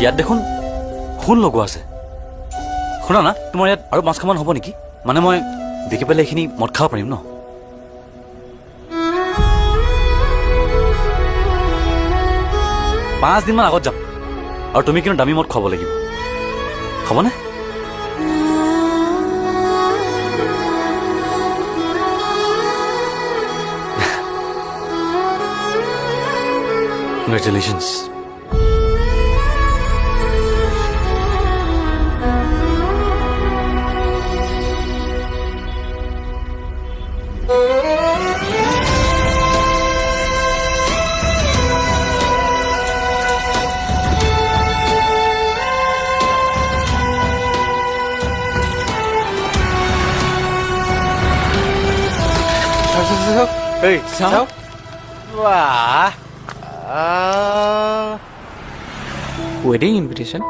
ইয়াত দেখোন সোণ লগোৱা আছে শুনা না তোমাৰ ইয়াত আৰু 5 খামান হ'ব নেকি মানে মই বিকি পেলাই এইখিনি মদ খাব পাৰিম ন পাঁচ দিনমান আগত যাম আৰু তুমি কিন্তু দামী মদ খুৱাব লাগিব হ'বনে Congratulations. Hey, sao? Wah. Wedding invitation?